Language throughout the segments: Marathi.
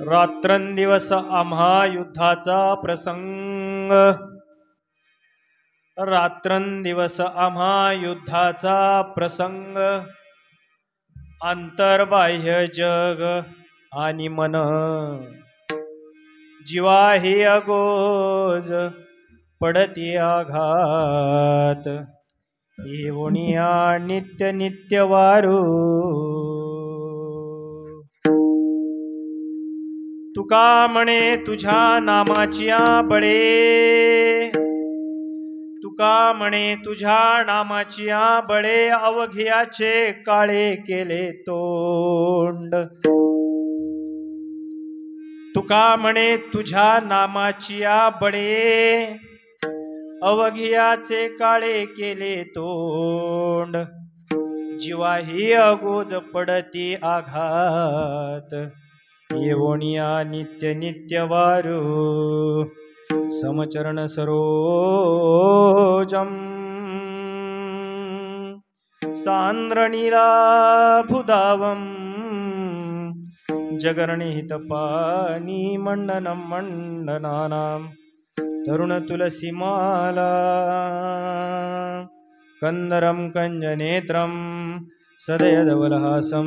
रात्रंदिवस आम्हा युद्धाचा प्रसंग, रात्रंदिवस आम्हा युद्धाचा प्रसंग, अंतर्बाह्य जग आणि मन, जीवा ही अगोज पडती आघात, येवोनिया नित्य नित्य वारू. तुका म्हणे तुझ्या नामाची बळे, तुका म्हणे तुझ्या नामाची बळे, अवघियाचे काळे केले तोंड. तुका म्हणे तुझ्या नामाची बळे, अवघियाचे काळे केले तोंड, जीवा ही अगोज पडती आघात, येवोनिया नित्य नित्य वारू. समचरण सरोजम सांद्रनीलाभुधावम, जगरणिहितपानी मंडनं मंडनानां, तरुण तुलसीमाला कंदरं कंजनेत्रं, सदयदवलहासं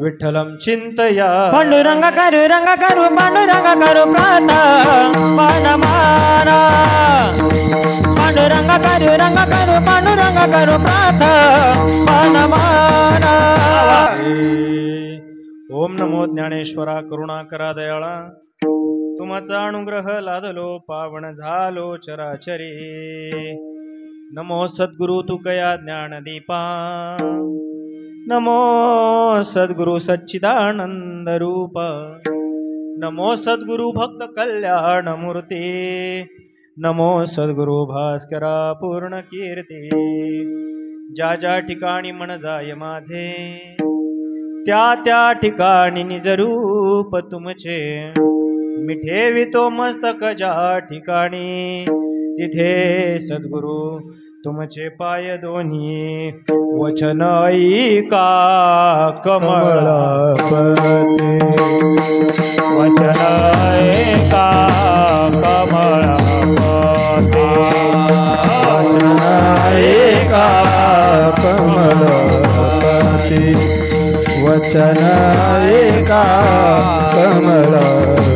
विठ्ठलं चिंतया. पांडुरंग करू पांडुरंग करू प्रात पांडमाना, पांडुरंग करू पांडुरंग करू प्रात पांडमाना. ओम नमो ज्ञानेश्वरा करुणाकरा दयाळा, तुमचा अनुग्रह लादलो पावन झालो चराचरी. नमो सद्गुरु तुकया ज्ञानदीपा, नमो सद्गुरु सच्चिदानंद रूप, नमो सद्गुरु भक्त कल्याण मूर्ती, नमो सद्गुरु भास्करा पूर्ण कीर्ती. ज्या ज्या ठिकाणी मन जाय माझे, त्या त्या ठिकाणी निज रूप तुमचे. मी ठेवितो मस्तक ज्या ठिकाणी, तिथे सद्गुरु तुमचे पाय दोन्ही. वचन ऐका कमळापती, वचन ऐका कमळापती, वचन ऐका कमळापती, वचन ऐका कमळापती.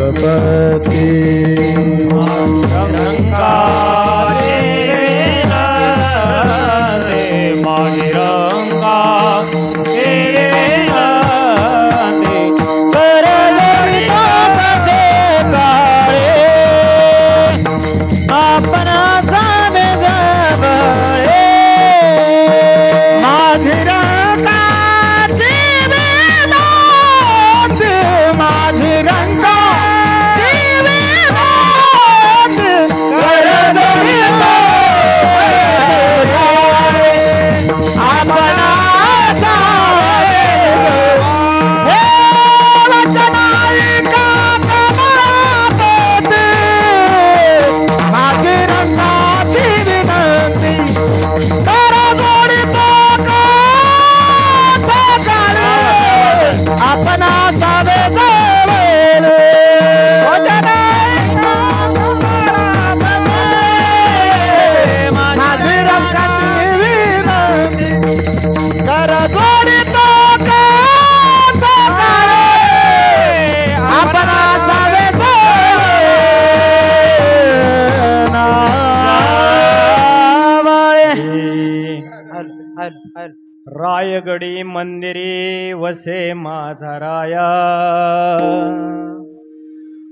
रायगडी मंदिरे वसे माझा राया,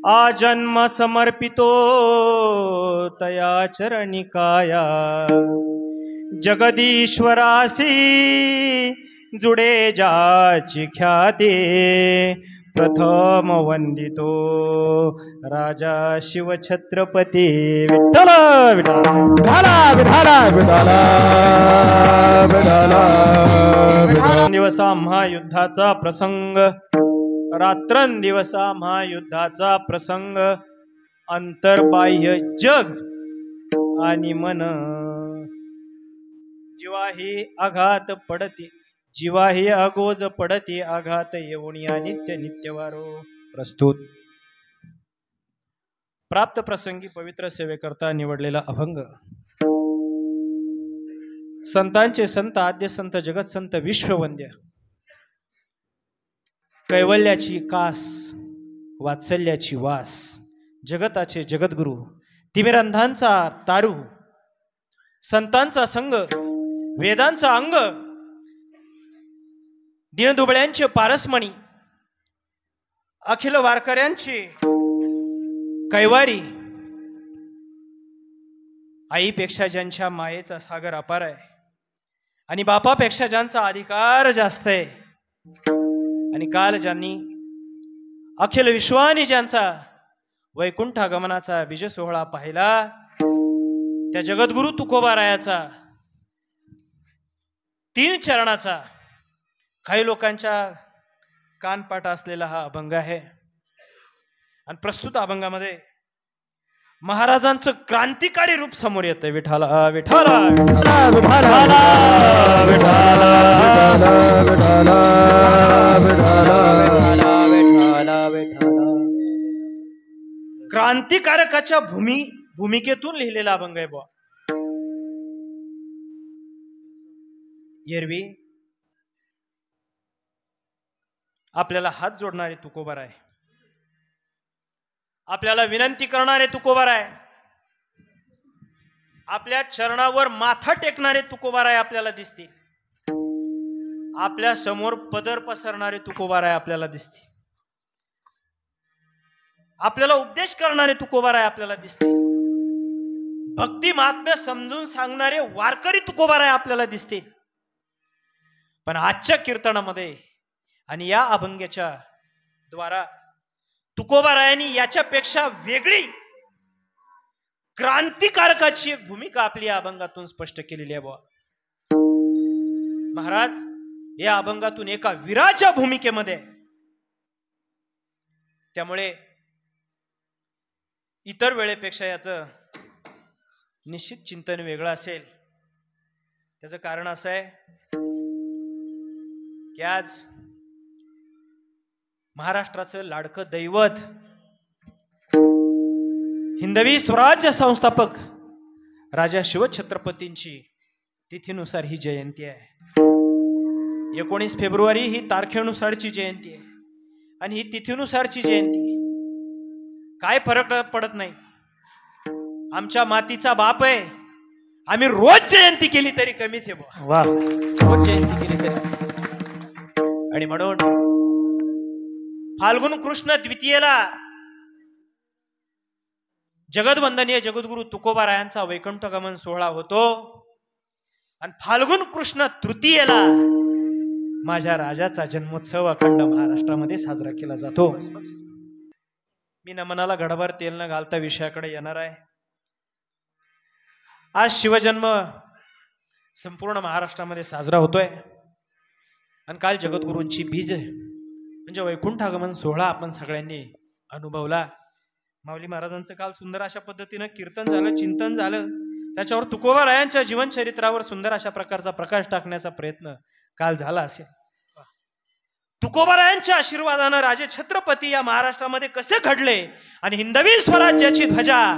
आजन्म समर्पितो तया चरणी काया. जगदीश्वरासी जुडे जाची ख्याती, प्रथम वंदितो राजा शिव छत्रपती. विठ्ठल विठ्ठला विठ्ठला विठ्ठला विठ्ठला. दिवस आम्हा युद्धाचा प्रसंग, रात्रंदिवस आम्हा युद्धाचा प्रसंग, अंतर्बाह्य जग आणि मन, जीवाही आघात पडती, जीवाही अगोज पडती आघात, येऊनिया नित्य नित्य वारो. प्रस्तुत प्राप्त प्रसंगी पवित्र सेवेकरता निवडलेला अभंग. संतांचे संत आद्य संत जगत संत विश्ववंद्य, कैवल्याची कास वात्सल्याची वास, जगताचे जगद्गुरु, तिमिरंधांचा तारू, संतांचा संग, वेदांचा अंग, दीनदुबळ्यांचे पारसमणी, अखिल वारकऱ्यांची कैवारी, आईपेक्षा ज्यांच्या मायेचा सागर अपार आहे आणि बापापेक्षा ज्यांचा अधिकार जास्त आहे, आणि काल ज्यांनी अखिल विश्वानी ज्यांचा वैकुंठागमनाचा विजय सोहळा पाहिला, त्या जगद्गुरु तुकोबारायाचा 3 चरणाचा काही लोकांच्या कानपाट असलेला हा अभंग आहे. आणि प्रस्तुत अभंगामध्ये महाराजांचं क्रांतिकारी रूप समोर येतंय. विठाला विठाला विठाला विठाला विठाला विठाला. क्रांतिकारकाच्या भूमिकेतून लिहिलेला अभंग आहे बुवा. एरवी आपल्याला हात जोडणारे तुकोबाराय, आपल्याला विनंती करणारे तुकोबाराय, आपल्या चरणावर माथा टेकणारे तुकोबाराय आपल्याला दिसतील. आपल्या समोर पदर पसरणारे तुकोबाराय आपल्याला दिसतील. आपल्याला उपदेश करणारे तुकोबाराय आपल्याला दिसतील. भक्ती महात्म्य समजून सांगणारे वारकरी तुकोबाराय आपल्याला दिसतील. पण आजच्या कीर्तनामध्ये आणि या अभंगाच्या द्वारा तुकोबारायांनी याच्यापेक्षा वेगळी क्रांतिकारकाची एक भूमिका आपली या अभंगातून स्पष्ट केलेली आहे बुवा. महाराज या अभंगातून एका वीराच्या भूमिकेमध्ये, त्यामुळे इतर वेळेपेक्षा याचं निश्चित चिंतन वेगळं असेल. त्याचं कारण असं आहे की आज महाराष्ट्राचं लाडकं दैवत, हिंदवी स्वराज्य संस्थापक राजा शिवछत्रपतींची तिथीनुसार ही जयंती आहे. 19 फेब्रुवारी ही तारखेनुसारची जयंती आहे आणि ही तिथीनुसारची जयंती. काय फरक पडत नाही. आमच्या मातीचा बाप आहे, आम्ही रोज जयंती केली तरी कमीच आहे. वा, रोज जयंती केली तरी. आणि म्हणून फाल्गुन कृष्ण द्वितीयेला जगदवंदनीय जगद्गुरु तुकोबारायांचा वैकुंठगमन सोहळा होतो आणि फाल्गुन कृष्ण तृतीयेला माझ्या राजाचा जन्मोत्सव अखंड महाराष्ट्रामध्ये साजरा केला जातो. मी नमनाला घडभर तेल न घालता विषयाकडे येणार आहे. आज शिवजन्म संपूर्ण महाराष्ट्रामध्ये साजरा होतोय आणि काल जगद्गुरूंची बीज म्हणजे वैकुंठागमन सोहळा आपण सगळ्यांनी अनुभवला. माऊली महाराजांचं काल सुंदर अशा पद्धतीनं कीर्तन झालं, चिंतन झालं. त्याच्यावर तुकोबारायांच्या जीवनचरित्रावर सुंदर अशा प्रकारचा प्रकाश टाकण्याचा प्रयत्न काल झाला असेल. तुकोबारायांच्या आशीर्वादानं राजे छत्रपती या महाराष्ट्रामध्ये कसे घडले आणि हिंदवी स्वराज्याची ध्वजा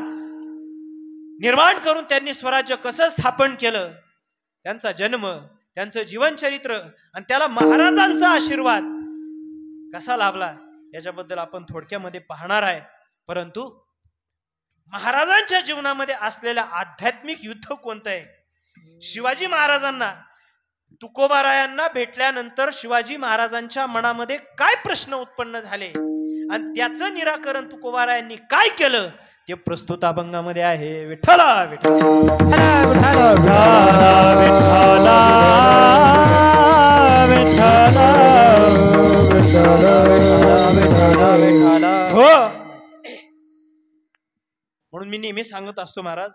निर्माण करून त्यांनी स्वराज्य कसं स्थापन केलं, त्यांचा जन्म, त्यांचं जीवनचरित्र आणि त्याला महाराजांचा आशीर्वाद कसा लाभला याच्याबद्दल आपण थोडक्यामध्ये पाहणार आहे. परंतु महाराजांच्या जीवनामध्ये असलेलं आध्यात्मिक युद्ध कोणतं आहे? शिवाजी महाराजांना तुकोबारायांना भेटल्यानंतर शिवाजी महाराजांच्या मनामध्ये काय प्रश्न उत्पन्न झाले आणि त्याचं निराकरण तुकोबारायांनी काय केलं ते प्रस्तुत अभंगामध्ये आहे. विठ्ठला विठ्ठला हो. म्हणून मी नेहमी सांगत असतो महाराज,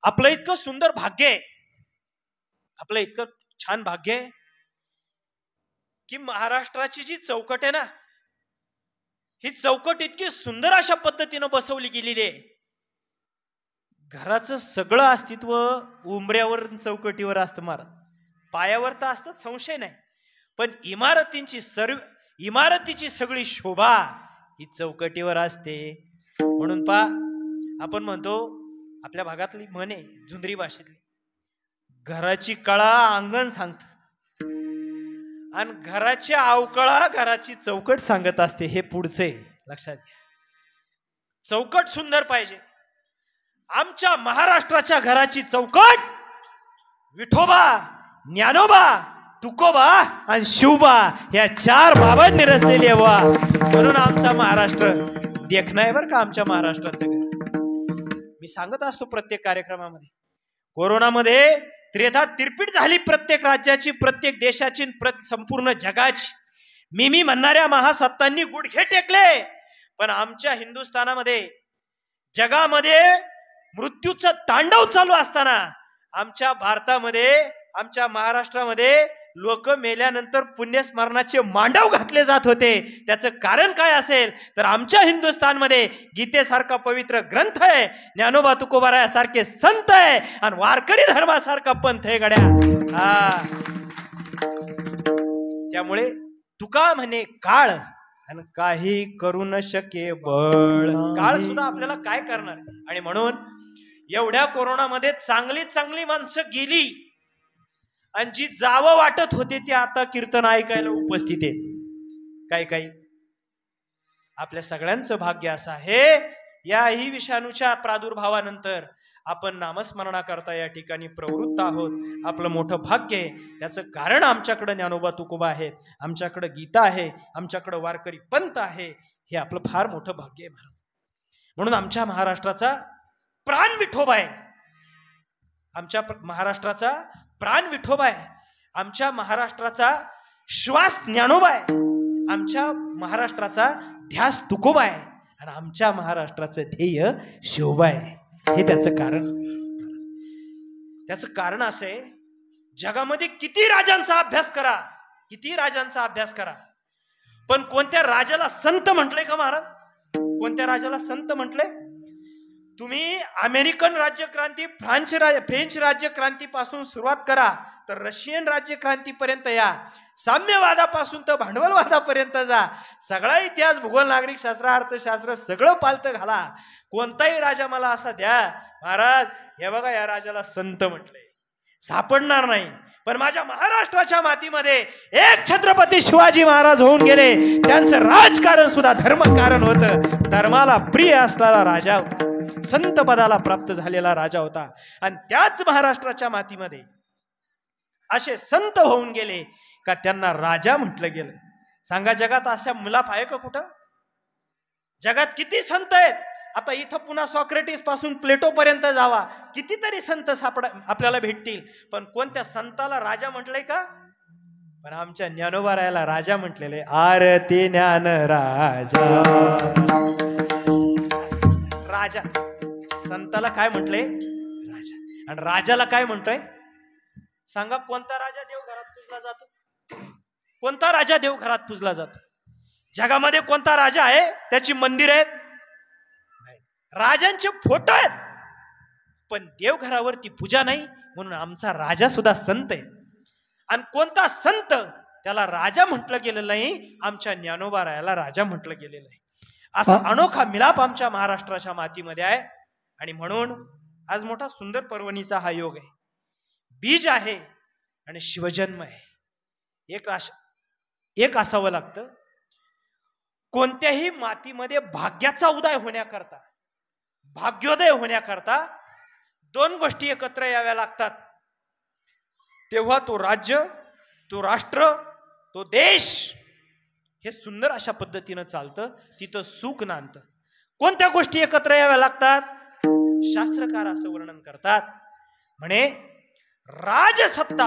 आपलं इतकं सुंदर भाग्य आहे, आपलं इतकं छान भाग्य आहे की महाराष्ट्राची जी चौकट आहे ना, ही चौकट इतकी सुंदर अशा पद्धतीनं बसवली गेलेली आहे. घराचं सगळं अस्तित्व उंबऱ्यावर चौकटीवर असतं महाराज. पायावर तर असतं, संशय नाही, पण इमारतीची सगळी शोभा ही चौकटीवर असते. म्हणून आपण म्हणतो, आपल्या भागातली म्हण आहे, झुंजरी भाषेतली, घराची कळा अंगण सांगत आणि घराची अवकळा घराची चौकट सांगत असते. हे पुढचे लक्षात घ्या. चौकट सुंदर पाहिजे. आमच्या महाराष्ट्राच्या घराची चौकट विठोबा, ज्ञानोबा, तुकोबा आणि शिवबा या 4 बाबांनी रचलेली आहे बा. म्हणून आमचा महाराष्ट्र देखणं आहे बरं का. आमच्या महाराष्ट्राचं मी सांगत असतो प्रत्येक कार्यक्रमामध्ये. कोरोनामध्ये त्रेधा तिरपीट झाली प्रत्येक राज्याची, प्रत्येक देशाची, संपूर्ण जगाची. मी म्हणणाऱ्या महासत्तांनी गुडघे टेकले. पण आमच्या हिंदुस्थानामध्ये, जगामध्ये मृत्यूचं तांडव चालू असताना आमच्या भारतामध्ये, आमच्या महाराष्ट्रामध्ये लोक मेल्यानंतर पुण्यस्मरणाचे मांडव घातले जात होते. त्याचं कारण काय असेल तर आमच्या हिंदुस्थानमध्ये गीतेसारखा पवित्र ग्रंथ आहे, ज्ञानोबा तुकोबा सारखे संत आहे आणि वारकरी धर्मासारखा पंथ आहे गड्या. त्यामुळे तुका म्हणे काळ आणि काही करू न शके बळ. काळ सुद्धा आपल्याला काय करणार. आणि म्हणून एवढ्या कोरोनामध्ये चांगली चांगली माणसं गेली आणि जी जावं वाटत होते ते आता कीर्तन ऐकायला उपस्थित आहे. काही आपल्या सगळ्यांचं भाग्य असं आहे, याही विषाणूच्या प्रादुर्भावानंतर आपण नामस्मरणा करता या ठिकाणी प्रवृत्त आहोत. आपलं मोठं भाग्य आहे. त्याचं कारण आमच्याकडे ज्ञानोबा तुकोबा आहेत, आमच्याकडे गीता आहे, आमच्याकडे वारकरी पंथ आहे. हे आपलं फार मोठं भाग्य आहे महाराज. म्हणून आमच्या महाराष्ट्राचा प्राण विठोबा आहे. आमच्या महाराष्ट्राचा प्राण विठोबा आहे. आमच्या महाराष्ट्राचा श्वास ज्ञानोबा आहे. आमच्या महाराष्ट्राचा ध्यास तुकोबा आहे आणि आमच्या महाराष्ट्राचं ध्येय शिवबा आहे. हे त्याचं कारण. त्याचं कारण असं आहे, जगामध्ये किती राजांचा अभ्यास करा, किती राजांचा अभ्यास करा, पण कोणत्या राजाला संत म्हटलंय का महाराज? कोणत्या राजाला संत म्हटलंय? तुम्ही अमेरिकन राज्यक्रांती, फ्रेंच राज्यक्रांतीपासून सुरुवात करा तर रशियन राज्यक्रांतीपर्यंत या, साम्यवादापासून तर भांडवलवादापर्यंत जा, सगळा इतिहास, भूगोल, नागरिक शास्त्र, अर्थशास्त्र सगळं पालतं घाला. कोणताही राजा मला असा द्या, महाराज हे बघा या राजाला संत म्हटलंय, सापडणार नाही. पण माझ्या महाराष्ट्राच्या मातीमध्ये एक छत्रपती शिवाजी महाराज होऊन गेले. त्यांचं राजकारण सुद्धा धर्मकारण होतं. धर्माला प्रिय असलेला राजा होता, संत पदाला प्राप्त झालेला राजा होता. आणि त्याच महाराष्ट्राच्या मातीमध्ये असे संत होऊन गेले का त्यांना राजा म्हटलं गेलं. सांगा, जगात अशा मुलाफ आहे का कुठं? जगात किती संत आहेत. आता इथं पुन्हा सॉक्रेटिस पासून प्लेटो पर्यंत जावा, कितीतरी संत आपल्याला भेटतील. पण कोणत्या संताला राजा म्हटलंय का? पण आमच्या ज्ञानोबा रायाला राजा म्हटलेले. आरती ज्ञान राजा. राजा संताला काय म्हटलंय? राजा. आणि राजाला काय म्हणतोय? सांगा, कोणता राजा देवघरात पूजला जातो? कोणता राजा देवघरात पूजला जातो? जगामध्ये कोणता राजा आहे त्याची मंदिर आहेत? राजांचे फोटो आहेत पण देवघरावरती पूजा नाही. म्हणून आमचा राजा सुद्धा संत आहे. आणि कोणता संत त्याला राजा म्हटलं गेलेलं नाही, आमच्या ज्ञानोबा रायाला राजा म्हटलं गेलेलं आहे. असा अनोखा मिलाप आमच्या महाराष्ट्राच्या मातीमध्ये आहे. आणि म्हणून आज मोठा सुंदर पर्वणीचा हा योग आहे. बीज आहे आणि शिवजन्म आहे. एक असावं लागतं. कोणत्याही मातीमध्ये भाग्याचा उदय होण्याकरता, भाग्योदय होण्याकरता 2 गोष्टी एकत्र याव्या लागतात. तेव्हा तो राज्य, तो राष्ट्र, तो देश हे सुंदर अशा पद्धतीनं चालतं, तिथं सुख नांदतं. कोणत्या गोष्टी एकत्र याव्या लागतात? शास्त्रकार असं वर्णन करतात, म्हणे राजसत्ता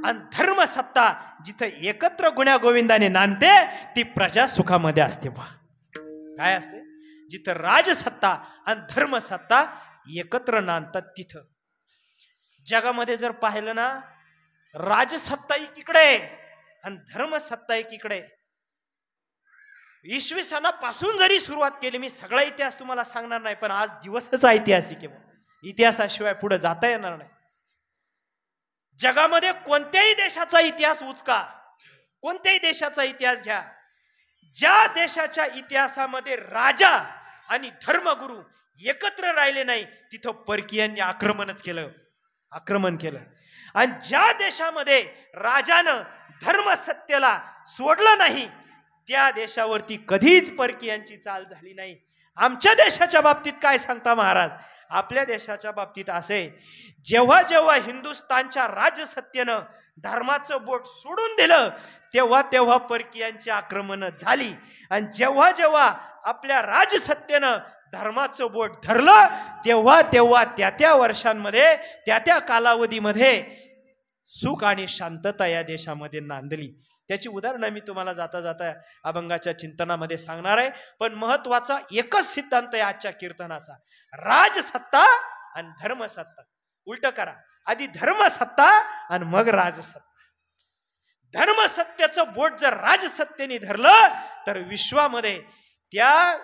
आणि धर्मसत्ता जिथं एकत्र गुण्या गोविंदाने नांदते ती प्रजा सुखामध्ये असते. काय असते? जिथं राजसत्ता आणि धर्मसत्ता एकत्र नांदतात तिथं. जगामध्ये जर पाहिलं ना, राजसत्ता एकीकडे आणि धर्मसत्ता एकीकडे. इसवी सनापासून जरी सुरुवात केली, मी सगळा इतिहास तुम्हाला सांगणार नाही, पण आज दिवसच ऐतिहासिक आहे. इतिहासाशिवाय पुढे जाता येणार नाही. जगामध्ये कोणत्याही देशाचा इतिहास उचका, कोणत्याही देशाचा इतिहास घ्या, ज्या देशाच्या इतिहासामध्ये राजा आणि धर्मगुरू एकत्र राहिले नाही, तिथं परकीयांनी आक्रमण केलं. आणि ज्या देशामध्ये राजानं धर्मसत्तेला सोडलं नाही, त्या देशावरती कधीच परकीयांची चाल झाली नाही. आमच्या देशाच्या बाबतीत काय सांगता महाराज? आपल्या देशाच्या बाबतीत असे, जेव्हा जेव्हा हिंदुस्थानच्या राजसत्तेनं धर्माचं बोट सोडून दिलं, तेव्हा तेव्हा परकीयांची आक्रमण झाली. आणि जेव्हा जेव्हा आपल्या राजसत्तेनं धर्माचं बोट धरलं, तेव्हा तेव्हा त्या वर्षांमध्ये, त्या कालावधीमध्ये सुख आणि शांतता या देशामध्ये नांदली. त्याची उदाहरणं मी तुम्हाला जाता जाता अभंगाच्या चिंतनामध्ये सांगणार आहे. पण महत्वाचा एकच सिद्धांत आहे आजच्या कीर्तनाचा, राजसत्ता आणि धर्मसत्ता. उलट करा, आधी धर्मसत्ता आणि मग राजसत्ता. धर्मसत्तेचं बोट जर राजसत्तेने धरलं तर विश्वामध्ये त्या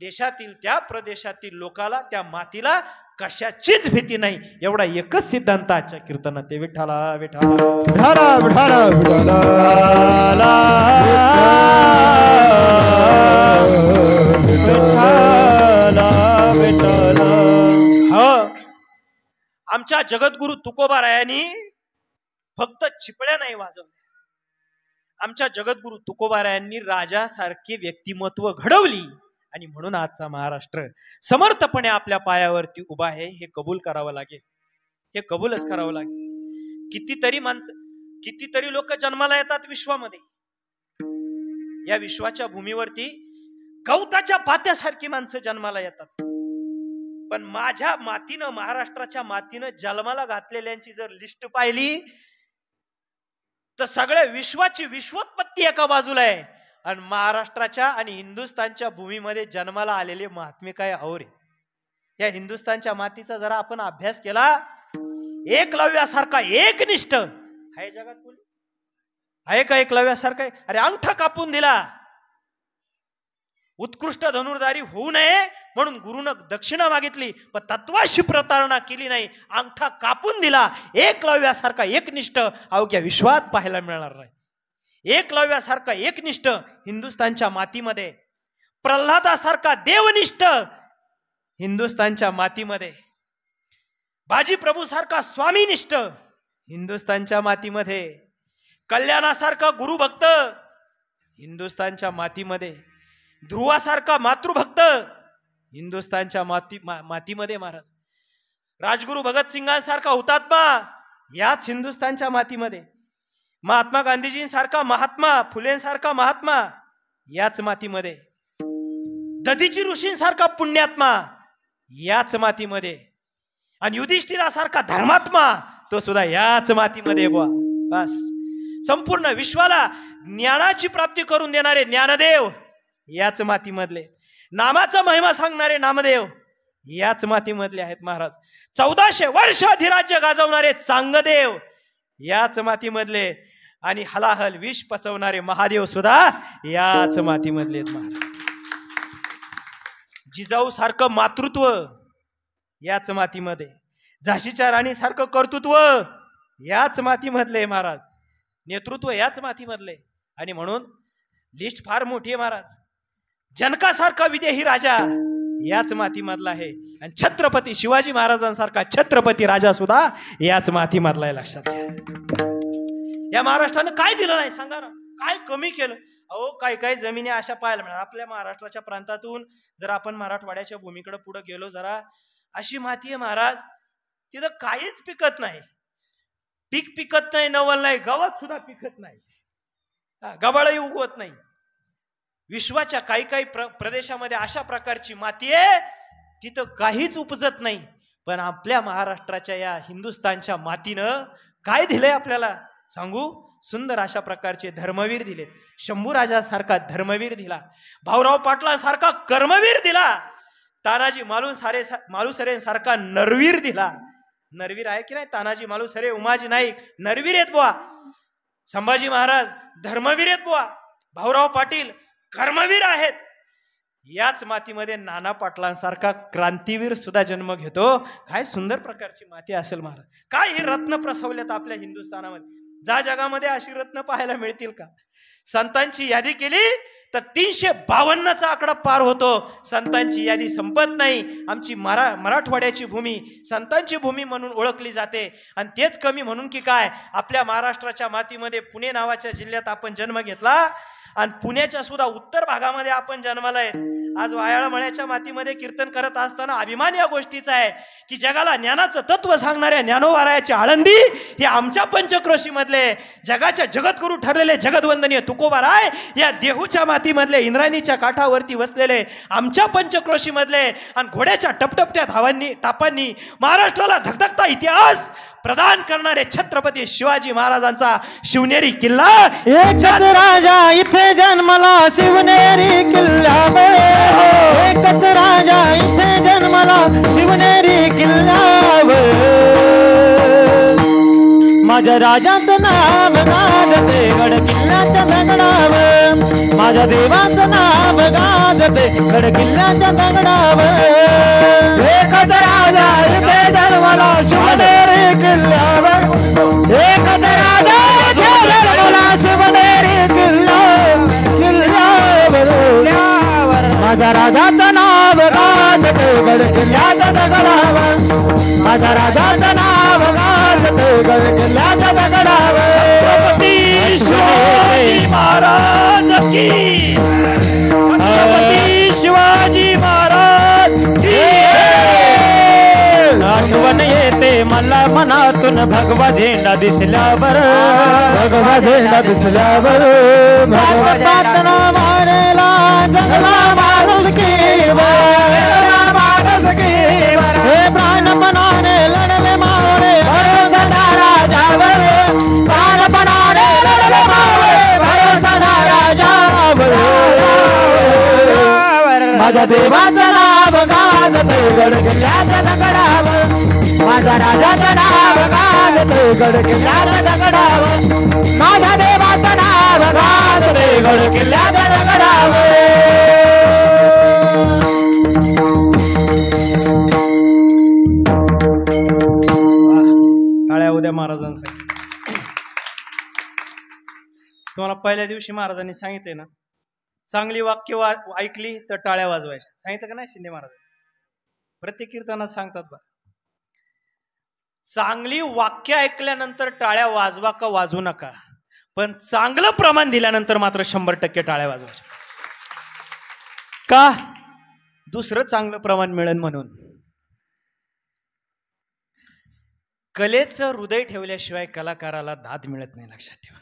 देशातील, त्या प्रदेशातील लोकाला, त्या मातीला कशाचीच भीती नाही. एवढा एकच सिद्धांत आजच्या कीर्तनात आहे. विठ्ठला विठ्ठला विठ्ठला विठ्ठला विठ्ठला. आमच्या जगद्गुरु तुकोबारायांनी फक्त चिपळ्या नाही वाजवल्या. आमच्या जगद्गुरु तुकोबारायांनी राजासारखी व्यक्तिमत्व घडवली. आणि म्हणून आजचा महाराष्ट्र समर्थपणे आपल्या पायावरती उभा आहे. हे कबूल करावं लागेल, हे कबूलच करावं लागेल. कितीतरी लोक जन्माला येतात विश्वामध्ये. या विश्वाच्या भूमीवरती गवताच्या पात्यासारखी माणसं जन्माला येतात. पण माझ्या मातीनं, महाराष्ट्राच्या मातीनं जन्माला घातलेल्यांची जर लिस्ट पाहिली तर सगळ्या विश्वाची विश्वोत्पत्ती एका बाजूला आहे, आणि महाराष्ट्राच्या आणि हिंदुस्थानच्या भूमीमध्ये जन्माला आलेले महात्मे काय अहो रे. या हिंदुस्थानच्या मातीचा जरा आपण अभ्यास केला, एकलव्यासारखा एकनिष्ठ आहे जगात कोणी आहे का? एकलव्यासारखा. अरे अंगठा कापून दिला, उत्कृष्ट धनुर्धारी होऊ नये म्हणून गुरुनं दक्षिणा मागितली, पण तत्वाशी प्रतारणा केली नाही, अंगठा कापून दिला. एकलव्यासारखा एकनिष्ठ अवघ्या विश्वात पाहायला मिळणार नाही. एकलव्यासारखा एकनिष्ठ हिंदुस्थानच्या मातीमध्ये, प्रल्हादासारखा देवनिष्ठ हिंदुस्थानच्या मातीमध्ये, बाजी प्रभू सारखा स्वामीनिष्ठ हिंदुस्थानच्या मातीमध्ये, कल्याणासारखा गुरुभक्त हिंदुस्थानच्या मातीमध्ये, ध्रुवासारखा मातृभक्त हिंदुस्थानच्या मातीमध्ये महाराज, राजगुरु भगतसिंगांसारखा हुतात्मा याच हिंदुस्थानच्या मातीमध्ये, महात्मा गांधीजींसारखा महात्मा, फुलेंसारखा महात्मा याच मातीमध्ये, दधीची ऋषींसारखा पुण्यात्मा याच मातीमध्ये, आणि युधिष्ठिरासारखा धर्मात्मा तो सुद्धा याच मातीमध्ये. बुवा बस संपूर्ण विश्वाला ज्ञानाची प्राप्ती करून देणारे ज्ञानदेव याच मातीमधले, नामाचा महिमा सांगणारे नामदेव याच मातीमधले आहेत महाराज. 1400 वर्ष अधिराज्य गाजवणारे चांगदेव याच मातीमधले, आणि हलाहल विष पचवणारे महादेव सुद्धा याच मातीमधले आहेत महाराज. जिजाऊ सारखं मातृत्व याच मातीमध्ये, झाशीच्या राणी सारखं कर्तृत्व याच मातीमधले महाराज, नेतृत्व याच मातीमधले. आणि म्हणून लिस्ट फार मोठी आहे महाराज. जनकासारखा विदेही राजा याच मातीमधला आहे, आणि छत्रपती शिवाजी महाराजांसारखा छत्रपती राजा सुद्धा याच मातीमधला आहे. लक्षात घ्या. या महाराष्ट्रानं काय दिलं नाही सांगा ना, काय कमी केलं? अहो काही जमिनी अशा पाहायला मिळाल्या आपल्या महाराष्ट्राच्या प्रांतातून. जर आपण मराठवाड्याच्या भूमीकडे पुढे गेलो, जरा अशी माती आहे महाराज, तिथं काहीच पिकत नाही, पीक पिकत नाही, नवल नाही, गवत सुद्धा पिकत नाही, गबाळही उगवत नाही. विश्वाच्या काही प्रदेशामध्ये अशा प्रकारची माती आहे, तिथं काहीच उपजत नाही. पण आपल्या महाराष्ट्राच्या या हिंदुस्थानच्या मातीनं काय दिलंय आपल्याला सांगू? सुंदर अशा प्रकारचे धर्मवीर दिलेत. शंभूराजासारखा धर्मवीर दिला, भाऊराव पाटलांसारखा कर्मवीर दिला, तानाजी मालुसरेंसारखा नरवीर दिला. नरवीर आहे की नाही? तानाजी मालुसरे, उमाजी नाईक नरवीर आहेत बुवा. संभाजी महाराज धर्मवीर आहेत बुवा. भाऊराव पाटील कर्मवीर आहेत. याच मातीमध्ये नाना पाटलांसारखा क्रांतीवीर सुद्धा जन्म घेतो. काय सुंदर प्रकारची माती असेल महाराज. काय हे रत्न प्रसवल्यात आपल्या हिंदुस्थानामध्ये. जा जगामध्ये अशी रत्न पाहायला मिळतील का? संतांची यादी केली तर 352चा आकडा पार होतो. संतांची यादी संपत नाही. आमची मराठवाड्याची भूमी संतांची भूमी म्हणून ओळखली जाते. आणि तेच कमी म्हणून की काय, आपल्या महाराष्ट्राच्या मातीमध्ये पुणे नावाच्या जिल्ह्यात आपण जन्म घेतला आणि पुण्याच्या सुद्धा उत्तर भागामध्ये आपण जन्माला आहे. आज वायाळमळ्याच्या मातीमध्ये कीर्तन करत असताना अभिमान या गोष्टीचा आहे की जगाला ज्ञानाचं तत्व सांगणाऱ्या ज्ञानोबारायाची आळंदी हे आमच्या पंचक्रोशी मधले जगाच्या जगद्गुरु ठरलेले जगदवंदनीय तुकोबाराय या देहूच्या मातीमधले इंद्रायणीच्या काठावरती बसलेले आमच्या पंचक्रोशी मधले आणि घोड्याच्या टपटपत्या धावांनी टापांनी महाराष्ट्राला धगधगता इतिहास प्रदान करणारे छत्रपती शिवाजी महाराजांचा शिवनेरी किल्ला. एकच राजा इथे जन्मला शिवनेरी किल्ल्यावर, एकच राजा इथे जन्मला शिवनेरी किल्ल्यावर. माझ्या राजाचं नाव गाजते गड किल्ल्याच्या दगडावर, माझ्या देवाचं नाव गाजते गड किल्ल्याच्या दगडावर. एकच राजा इथे जन्मला शिवनेरी किल्ल्यावर, एकच राजा इथे जन्मला शिवनेरी किल्ल्यावर. माझ्या राजाचं नाव गाजते गड किल्ल्याच्या दगडावर, माझ्या राजाचं नाव गाजते गड किल्ल्याच्या दगडावर. छत्रपती शिवाजी महाराज की, छत्रपती शिवाजी महाराज की. आठवण येते मला मनातून भगवा झेंडा दिसल्यावर, भगवा झेंडा दिसल्यावर. पातना मारेला जगला माणूस की, माणूस की. हे प्राणपणाने लढले मावळे भरोसा राजावर, प्राणपणाने लढले मावळे भरोसा राजावर. माझ्या देवाचं नाव गाजते गड किल्ल्याच्या दगडावर, माझ्या राजाचं नाव गाजते गड किल्ल्याच्या दगडावर, माझ्या देवाचं नाव गाजते गड किल्ल्याच्या दगडावर. टाळ्या उद्या महाराजांसाठी. तुम्हाला पहिल्या दिवशी महाराजांनी सांगितले ना, चांगली वाक्य ऐकली तर टाळ्या वाजवायच्या. सांगितलं का नाही शिंदे महाराज? प्रत्येक कीर्तनात सांगतात बा, चांगली वाक्य ऐकल्यानंतर टाळ्या वाजवा का वाजवू नका, पण चांगलं प्रमाण दिल्यानंतर मात्र 100% टाळ्या वाजवायच्या. का? दुसरं चांगलं प्रमाण मिळेल म्हणून. कलेचं हृदय ठेवल्याशिवाय कलाकाराला दाद मिळत नाही, लक्षात ठेवा.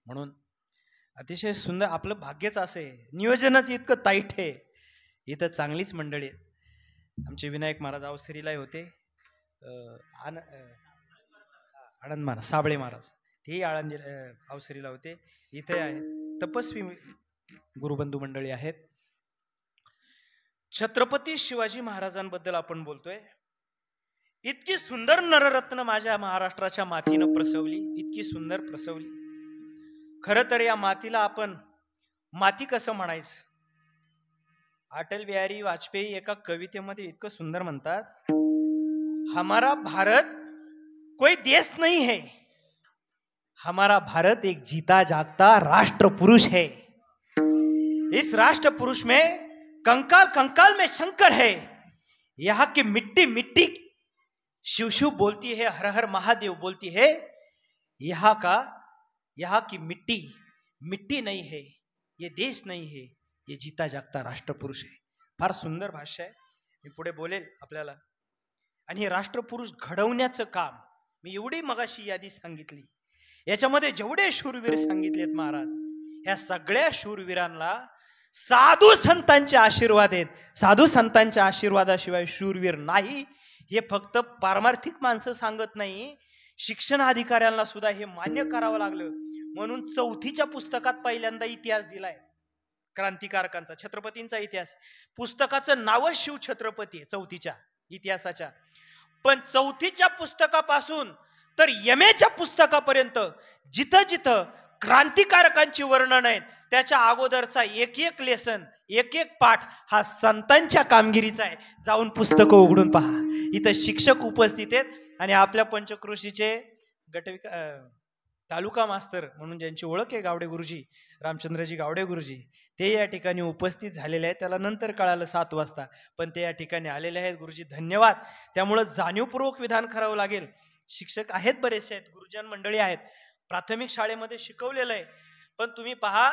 म्हणून अतिशय सुंदर आपलं भाग्यच असे, नियोजनच इतकं ताईट आहे. इथं चांगलीच मंडळी आहेत. आमचे विनायक महाराज अवसरीला होते, आनंद महाराज साबळे महाराज तेही आळंदी अवसरीला होते. इथे आहेत तपस्वी गुरुबंधू मंडळी आहेत. छत्रपती शिवाजी महाराजांबद्दल आपण बोलतोय. इतकी सुंदर नररत्न माझ्या महाराष्ट्राच्या मातीनं प्रसवली, इतकी सुंदर प्रसवली. खरं तर या मातीला आपण माती कसं म्हणायचं? अटल बिहारी वाजपेयी एका कवितेमध्ये इतकं सुंदर म्हणतात, हमारा भारत कोई देश नहीं है, हमारा भारत एक जीता जागता राष्ट्र पुरुष है. इस राष्ट्र पुरुष में कंकाल कंकाल में शंकर है. यहाँ की मिट्टी मिट्टी शिव शिव बोलती है, हर हर महादेव बोलती है. यहाँ की मिट्टी मिट्टी नहीं है, ये देश नहीं है, ये जीता जागता राष्ट्रपुरुष है. फार सुंदर भाष्य आहे, मी पुढे बोलेल आपल्याला. आणि हे राष्ट्रपुरुष घडवण्याचं काम मी एवढी मगाशी यादी सांगितली, याच्यामध्ये जेवढे शूरवीर सांगितलेत महाराज, ह्या सगळ्या शूरवीरांना साधू संतांचे आशीर्वाद आहेत. साधू संतांच्या आशीर्वादाशिवाय शूरवीर नाही, हे फक्त पारमार्थिक माणसं सांगत नाही, शिक्षण अधिकाऱ्यांना सुद्धा हे मान्य करावं लागलं. म्हणून 4थीच्या पुस्तकात पहिल्यांदा इतिहास दिलाय क्रांतिकारकांचा, छत्रपतींचा इतिहास. पुस्तकाचं नावच शिव छत्रपती आहे 4थीच्या इतिहासाच्या. पण 4थीच्या पुस्तकापासून तर यमेच्या पुस्तकापर्यंत जिथं जिथं क्रांतिकारकांची वर्णन आहेत, त्याच्या अगोदरचा एक एक लेसन, एक एक पाठ हा संतांच्या कामगिरीचा आहे. जाऊन पुस्तकं उघडून पहा. इथं शिक्षक उपस्थित आहेत आणि आपल्या पंचक्रोशीचे तालुका मास्तर म्हणून ज्यांची ओळख आहे गावडे गुरुजी, रामचंद्रजी गावडे गुरुजी, ते या ठिकाणी उपस्थित झालेले आहेत. त्याला नंतर कळालं 7 वाजता, पण ते या ठिकाणी आलेले आहेत. गुरुजी धन्यवाद. त्यामुळं जाणीवपूर्वक विधान करावं लागेल. शिक्षक आहेत, बरेचसे आहेत, गुरुजन मंडळी आहेत, प्राथमिक शाळेमध्ये शिकवलेलं आहे. पण तुम्ही पहा,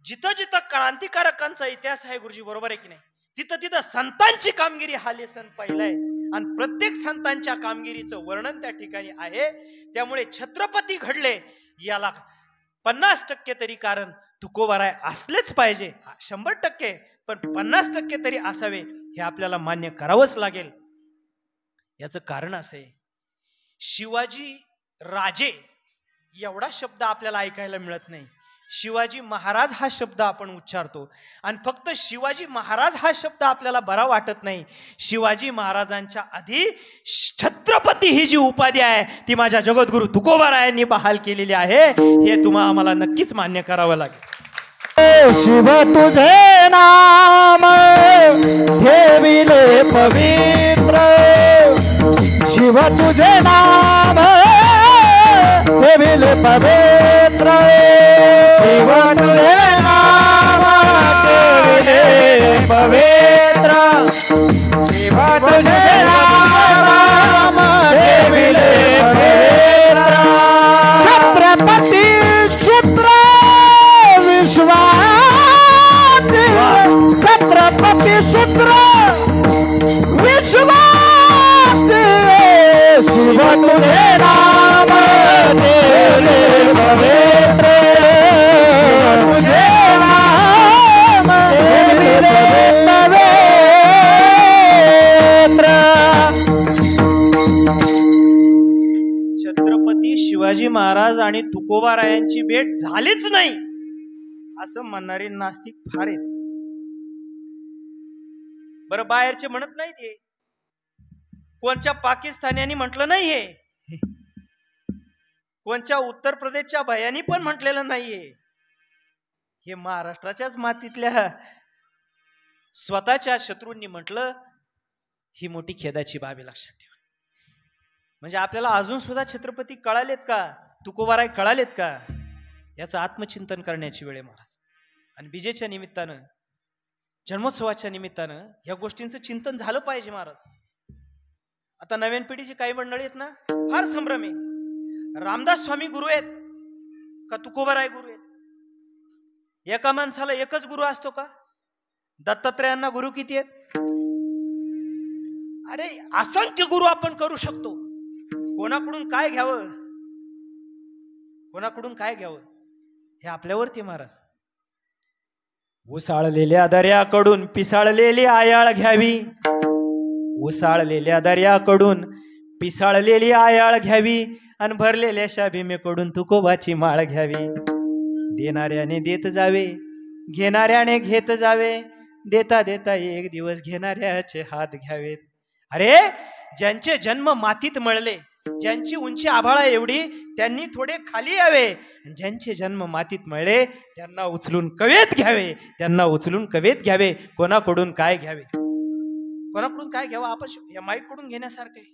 जिथं जिथं क्रांतिकारकांचा इतिहास आहे गुरुजी, बरोबर आहे की नाही, तिथं तिथं संतांची कामगिरी हा लेसन पाहिलाय आणि प्रत्येक संतांच्या कामगिरीचं वर्णन त्या ठिकाणी आहे. त्यामुळे छत्रपती घडले याला 50% तरी कारण तुकोबाराय असलेच पाहिजे. 100%, पण 50% तरी असावे हे आपल्याला मान्य करावंच लागेल. याचं कारण असं आहे, शिवाजी राजे एवढा शब्द आपल्याला ऐकायला मिळत नाही. शिवाजी महाराज हा शब्द आपण उच्चारतो आणि फक्त शिवाजी महाराज हा शब्द आपल्याला बरा वाटत नाही. शिवाजी महाराजांच्या आधी छत्रपती ही जी उपाधी आहे ती माझ्या जगद्गुरु तुकोबारायांनी बहाल केलेली आहे. हे तुम्हाला आम्हाला नक्कीच मान्य करावं लागेल. शिव तुझे नाम ठेविले पवित्र, शिव तुझे नाम ठेविले पवित्र, शिव तुझे नाम ठेविले पवित्र, शिव तुझे नाम ठेविले पवित्र. छत्रपती शूद्र विश्वाची, छत्रपती शूद्र विश्वाची, शिव तुझे नाम ठेविले पवित्र, शिव तुझे नाम ठेविले पवित्र. छत्रपती शिवाजी महाराज आणि तुकोबारायांची भेट झालीच नाही असं म्हणणारे नास्तिक फार आहेत. बरं, बाहेरचे म्हणत नाहीत, हे कोणच्या पाकिस्तान्यांनी म्हटलं नाहीये, कोणच्या उत्तर प्रदेशच्या भयांनी पण म्हटलेलं नाहीये. हे महाराष्ट्राच्याच मातीतल्या स्वतःच्या शत्रूंनी म्हटलं. ही मोठी खेदाची बाब आहे, लक्षात ठेवा. म्हणजे आपल्याला अजून सुद्धा छत्रपती कळालेत का, तुकोबाराय कळालेत का, याचं आत्मचिंतन करण्याची वेळ आहे महाराज. आणि बीजेच्या निमित्तानं, जन्मोत्सवाच्या निमित्तानं या गोष्टींचं चिंतन झालं पाहिजे महाराज. आता नवीन पिढीची काही मंडळी आहेत ना, फार संभ्रम आहे. रामदास स्वामी गुरु आहेत का तुकोबाराय गुरु आहेत? एका माणसाला एकच गुरु असतो का? दत्तात्रयांना गुरु किती आहेत? अरे असंख्य गुरु आपण करू शकतो. कोणाकडून काय घ्यावं, कोणाकडून काय घ्यावं हे आपल्यावरती महाराज. उसाळलेल्या दर्याकडून पिसाळलेली आयाळ घ्यावी, उसाळलेल्या दर्याकडून पिसाळलेली आयाळ घ्यावी आणि भरलेल्या शाभीमेकडून तुकोबाची माळ घ्यावी. देणाऱ्याने देत जावे, घेणाऱ्याने घेत जावे, देता देता एक दिवस घेणाऱ्याचे हात घ्यावेत. अरे ज्यांचे जन्म मातीत मळले, ज्यांची उंची आभाळा एवढी, त्यांनी थोडे खाली यावे. ज्यांचे जन्म मातीत मळले त्यांना उचलून कवेत घ्यावे, त्यांना उचलून कवेत घ्यावे. कोणाकडून काय घ्यावे, कोणाकडून काय घ्यावं? आपण या माईक कडून घेण्यासारखं आहे,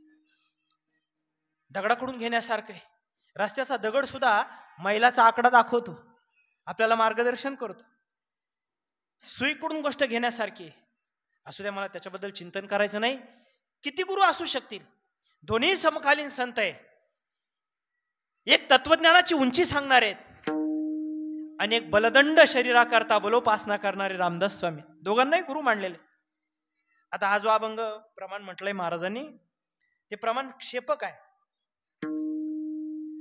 दगडाकडून घेण्यासारखं आहे. रस्त्याचा दगड सुद्धा मैलाचा आकडा दाखवतो, आपल्याला मार्गदर्शन करतो. सुईकडून गोष्ट घेण्यासारखी असू द्या. मला त्याच्याबद्दल चिंतन करायचं नाही. किती गुरु असू शकतील, दोन्ही समकालीन संत आहे. एक तत्वज्ञानाची उंची सांगणारे आहेत आणि एक बलदंड शरीराकरता बलोपासना करणारे रामदास स्वामी, दोघांनाही गुरु मानलेले. आता हा जो अभंग प्रमाण म्हटलंय महाराजांनी, ते प्रमाण क्षेपक आहे.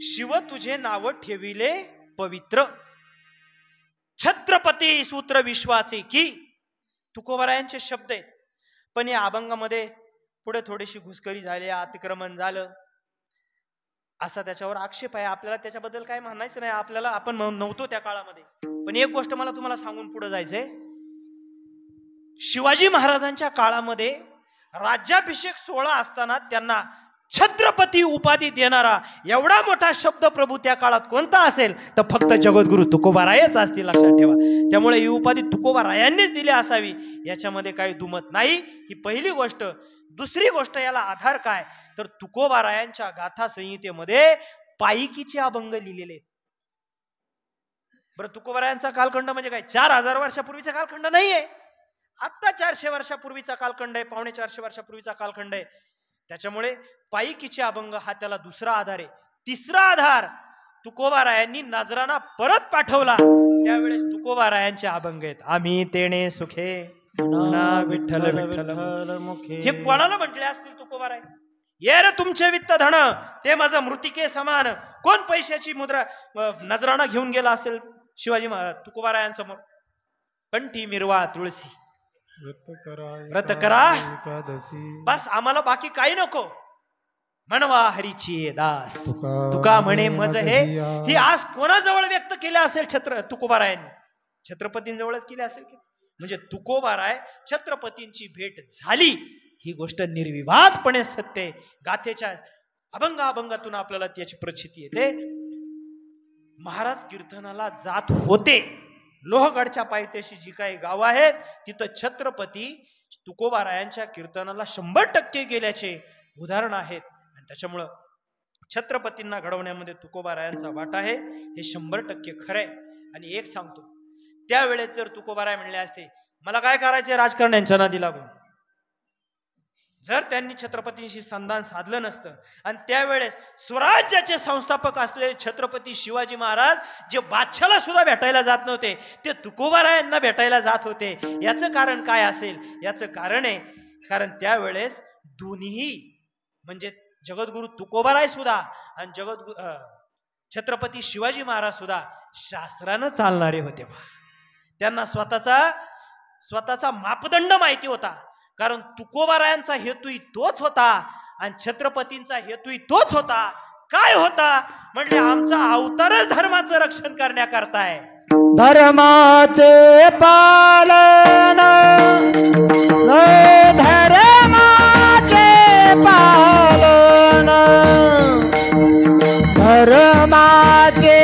शिव तुझे नाव ठेविले पवित्र, छत्रपती सूत्र विश्वाचे की, तुकोबारायांचे शब्द आहेत. पण या अभंगामध्ये पुढे थोडीशी घुसखोरी झाली, अतिक्रमण झालं असा त्याच्यावर आक्षेप आहे. आपल्याला त्याच्याबद्दल काय म्हणायचं नाही, आपल्याला आपण नव्हतो त्या काळामध्ये. पण एक गोष्ट मला तुम्हाला सांगून पुढे जायचंय. शिवाजी महाराजांच्या काळामध्ये राज्याभिषेक सोहळा असताना त्यांना छत्रपती उपाधी देणारा एवढा मोठा शब्द प्रभू त्या काळात कोणता असेल तर फक्त जगद्गुरु तुकोबारायच असतील, लक्षात ठेवा. त्यामुळे ही उपाधी तुकोबारायांनीच दिली असावी याच्यामध्ये काही दुमत नाही. ही पहिली गोष्ट. दुसरी गोष्ट, याला आधार काय तर तुकोबारायांच्या गाथा संहितेमध्ये पायिकीचे अभंग लिहिलेले आहेत. बरं, तुकोबारायांचा कालखंड म्हणजे काय? 4000 वर्षापूर्वीचा कालखंड नाहीये. आता 400 वर्षापूर्वीचा कालखंड आहे, 450 वर्षापूर्वीचा कालखंड आहे. त्याच्यामुळे पायिकीचे अभंग हा त्याला दुसरा आधार आहे. तिसरा आधार, तुकोबारायांनी नजराणा परत पाठवला त्यावेळेस तुकोबारायांचे अभंग आहेत. आम्ही तेणे सुखे पुन्हा विठ्ठल विठ्ठल मुखे. हे कोणाला म्हटले असतील तुकोबाराय? ये रे तुमचे वित्त धन ते माझं मृतिके समान. कोण पैशाची मुद्रा नजराणा घेऊन गेला असेल शिवाजी तुकोबारायांसमोर? कंठी मिरवा तुळशी व्रत करा बस, आम्हाला बाकी काही नको. म्हणवा हरीची दास तुका म्हणे मज हे. ही आज कोणाजवळ व्यक्त केल्या असेल? तुकोबारायांनी छत्रपतींजवळच केले असेल की. म्हणजे तुकोबाराय छत्रपतींची भेट झाली ही गोष्ट निर्विवादपणे सत्य. गाथेच्या अभंगातून आपल्याला त्याची प्रचिती येते. महाराज कीर्तनाला जात होते. लोहगडच्या पायथ्याशी जी काही गावं आहेत तिथं छत्रपती तुकोबारायांच्या कीर्तनाला 100% गेल्याचे उदाहरण आहेत. आणि त्याच्यामुळं छत्रपतींना घडवण्यामध्ये तुकोबारायांचा वाटा आहे हे 100% खरंय. आणि एक सांगतो, त्यावेळेस जर तुकोबाराय म्हणले असते मला काय करायचे राजकारण यांच्या नादी लागून, जर त्यांनी छत्रपतींशी संधान साधलं नसतं आणि त्यावेळेस स्वराज्याचे संस्थापक असलेले छत्रपती शिवाजी महाराज जे बादशाला सुद्धा भेटायला जात नव्हते ते तुकोबारायांना भेटायला जात होते. याचं कारण काय असेल? याचं कारण आहे कारण त्यावेळेस दोन्ही म्हणजे जगद्गुरु तुकोबाराय सुद्धा आणि छत्रपती शिवाजी महाराज सुद्धा शास्त्रानं चालणारे होते. त्यांना स्वतःचा मापदंड माहिती होता. कारण तुकोबारायांचा हेतूही तोच होता आणि छत्रपतींचा हेतूही तोच होता. काय होता म्हणजे आमचा अवतारच धर्माचं रक्षण करण्याकरता आहे. धर्माचे पालन धर्माचे पालन धर्माचे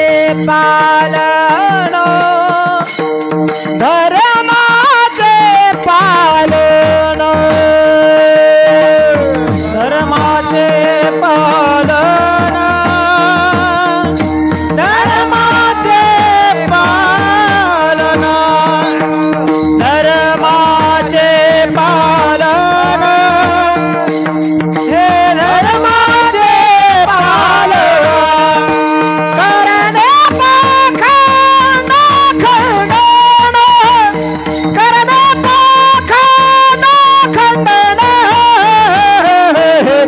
पालन धर्माचे पालन धर्माचे पालन धर्माचे पालन धर्माचे पालन हे धर्माचे पालन करणे पाखंड खंडन करणे पाखंड खंडन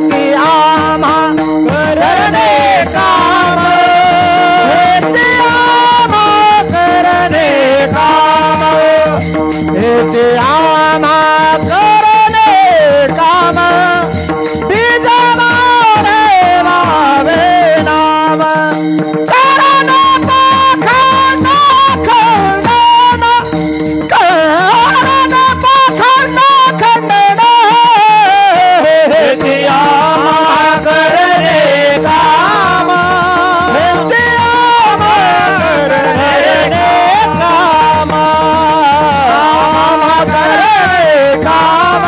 ती आम्हा करणे काम ती आम्हा करणे काम ती आम्हा करणे काम बीज मारे वावे नाम करणे पाखंड खंडन करणे पाखंड खंडन ती आम्हा करणे काम ती आम्हा करणे काम आम्हा करणे काम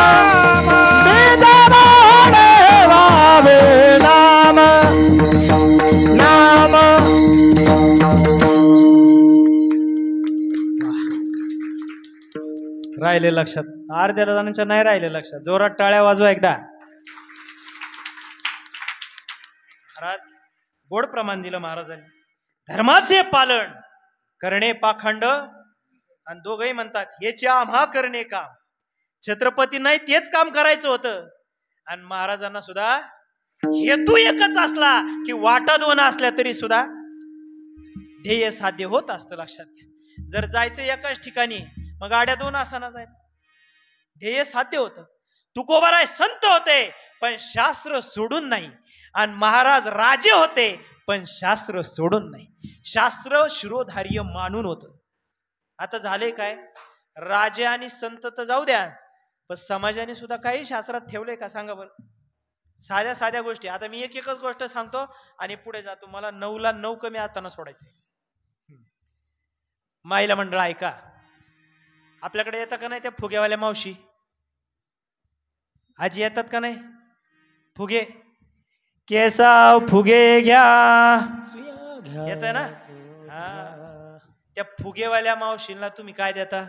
बीज मारे वावे नाम नाम. राहिले लक्षात? अर्ध्या जणांच्या नाही राहिले लक्षात. जोरात टाळ्या वाजवा एकदा. महाराज गोड प्रमाण दिलं महाराजांनी. धर्माचे पालन करणे पाखंड आणि दोघही म्हणतात हेचे आम्हा करणे काम. छत्रपती नाही तेच काम करायचं होतं आणि महाराजांना सुद्धा हेतू एकच असला की वाटा दोन असल्या तरी सुद्धा ध्येय साध्य होत असतं. लक्षात घ्या. जर जायचं एकाच ठिकाणी मग गाड्या दोन आसाना जायला ध्येय साध्य होतं. तुकोबाराय संत होते पण शास्त्र सोडून नाही आणि महाराज राजे होते पण शास्त्र सोडून नाही. शास्त्र शिरोधार्य मानून होतं. आता झाले काय? राजे आणि संत तर जाऊ द्या पण समाजाने सुद्धा काही शास्त्रात ठेवलंय का सांगा बरं? साध्या साध्या गोष्टी. आता मी एकच गोष्ट सांगतो आणि पुढे जातो. मला 9ला 9 कमी असताना सोडायचंय. माईला मंडळ ऐका. आपल्याकडे येतात का नाही त्या फुगेवाल्या मावशी? आजी येतात का नाही? फुगे केसाव फुगे घ्या येत ना. हा, त्या फुगेवाल्या मावशींना तुम्ही काय देता?